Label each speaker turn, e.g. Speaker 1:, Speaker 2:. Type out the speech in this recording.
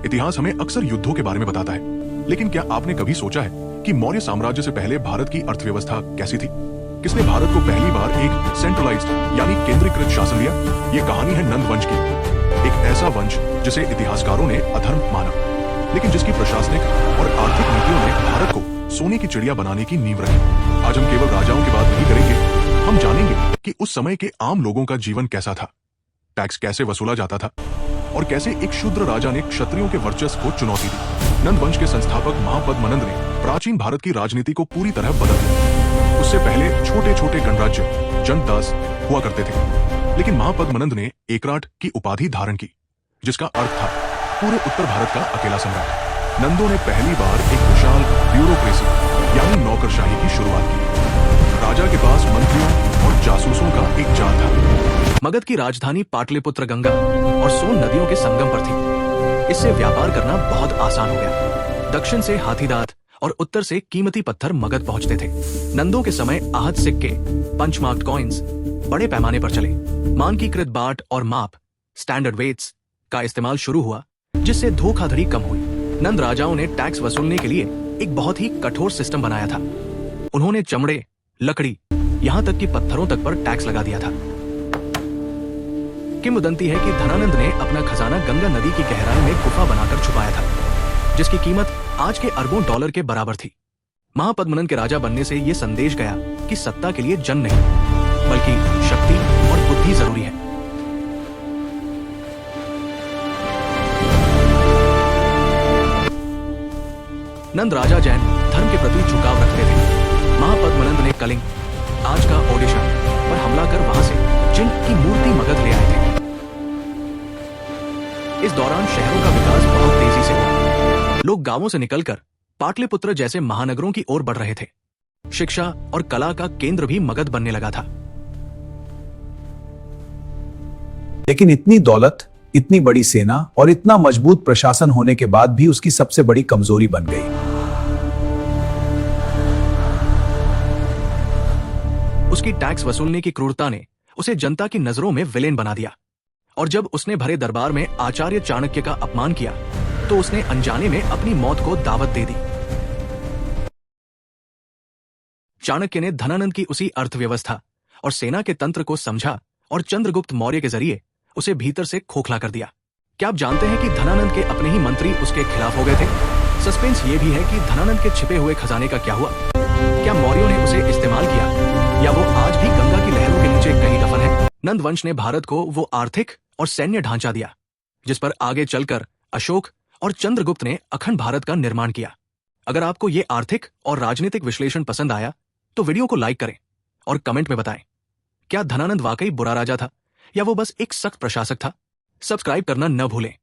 Speaker 1: इतिहास हमें अक्सर युद्धों के बारे में बताता है, लेकिन क्या आपने कभी सोचा है कि मौर्य साम्राज्य से पहले भारत की अर्थव्यवस्था कैसी थी? किसने भारत को पहली बार एक सेंट्रलाइज्ड यानी केंद्रीकृत शासन दिया? ये कहानी है नंद वंश की, एक ऐसा वंश जिसे इतिहासकारों ने अधर्म माना, लेकिन जिसकी प्रशासनिक और आर्थिक नीतियों ने भारत को सोने की चिड़िया बनाने की नींव रखी। आज हम केवल राजाओं की बात नहीं करेंगे, हम जानेंगे कि उस समय के आम लोगों का जीवन कैसा था, टैक्स कैसे वसूला जाता था और कैसे एक शूद्र राजा ने क्षत्रियों के वर्चस्व को चुनौती दी। नंद वंश के संस्थापक महापद्मनंद ने प्राचीन भारत की राजनीति को पूरी तरह बदल दिया। उससे पहले छोटे छोटे गणराज्य जनदास हुआ करते थे, लेकिन महापद्मनंद ने एकराट की उपाधि धारण की, जिसका अर्थ था पूरे उत्तर भारत का अकेला सम्राट। नंदों ने पहली बार एक विशाल ब्यूरोक्रेसी यानी नौकरशाही की शुरुआत की। राजा के पास मंत्रियों और जासूसों का एक जाल था।
Speaker 2: मगध की राजधानी पाटलिपुत्र गंगा और सोन नदियों के संगम पर थी। इससे व्यापार करना बहुत आसान हो गया। दक्षिण से हाथीदांत और उत्तर से कीमती पत्थर मगध पहुंचते थे। नंदों के समय आहत सिक्के, पंचमार्क्ड कॉइन्स बड़े पैमाने पर चले। मानकीकृत बाट और माप, स्टैंडर्ड वेट्स का इस्तेमाल शुरू हुआ, जिससे धोखाधड़ी कम हुई। नंद राजाओं ने टैक्स वसूलने के लिए एक बहुत ही कठोर सिस्टम बनाया था। उन्होंने चमड़े, लकड़ी, यहाँ तक कि पत्थरों तक पर टैक्स लगा दिया था। किंवदंती है कि धनानंद ने अपना खजाना गंगा नदी की गहराई में गुफा बनाकर छुपाया था, जिसकी कीमत आज के अरबों डॉलर के बराबर थी। महापद्मनंद के राजा बनने से यह संदेश गया कि सत्ता के लिए जन नहीं, बल्कि शक्ति और बुद्धि जरूरी है। नंद राजा जैन धर्म के प्रति झुकाव रखते थे। महापद्मनंद ने कलिंग, आज का ओडिशा, पर हमला कर वहां से जिन की मूर्ति मगध ले आए थे। इस दौरान शहरों का विकास बहुत तेजी से हुआ। लोग गांवों से निकलकर पाटलिपुत्र जैसे महानगरों की ओर बढ़ रहे थे। शिक्षा और कला का केंद्र भी मगध बनने लगा था।
Speaker 3: लेकिन इतनी दौलत, इतनी बड़ी सेना और इतना मजबूत प्रशासन होने के बाद भी उसकी सबसे बड़ी कमजोरी बन गई।
Speaker 2: उसकी टैक्स वसूलने की क्रूरता ने उसे जनता की नजरों में विलेन बना दिया। और जब उसने भरे दरबार में आचार्य चाणक्य का अपमान किया, तो उसने अनजाने में अपनी मौत को दावत दे दी। चाणक्य ने धनानंद की उसी अर्थव्यवस्था और सेना के तंत्र को समझा और चंद्रगुप्त मौर्य के जरिए उसे भीतर से खोखला कर दिया। क्या आप जानते हैं कि धनानंद के अपने ही मंत्री उसके खिलाफ हो गए थे? सस्पेंस ये भी है कि धनानंद के छिपे हुए खजाने का क्या हुआ? क्या मौर्यों ने उसे इस्तेमाल किया, या वो आज भी गंगा की लहरों के नीचे कहीं दफन है? नंद वंश ने भारत को वो आर्थिक और सैन्य ढांचा दिया, जिस पर आगे चलकर अशोक और चंद्रगुप्त ने अखंड भारत का निर्माण किया। अगर आपको ये आर्थिक और राजनीतिक विश्लेषण पसंद आया, तो वीडियो को लाइक करें और कमेंट में बताएं, क्या धनानंद वाकई बुरा राजा था या वो बस एक सख्त प्रशासक था? सब्सक्राइब करना न भूलें।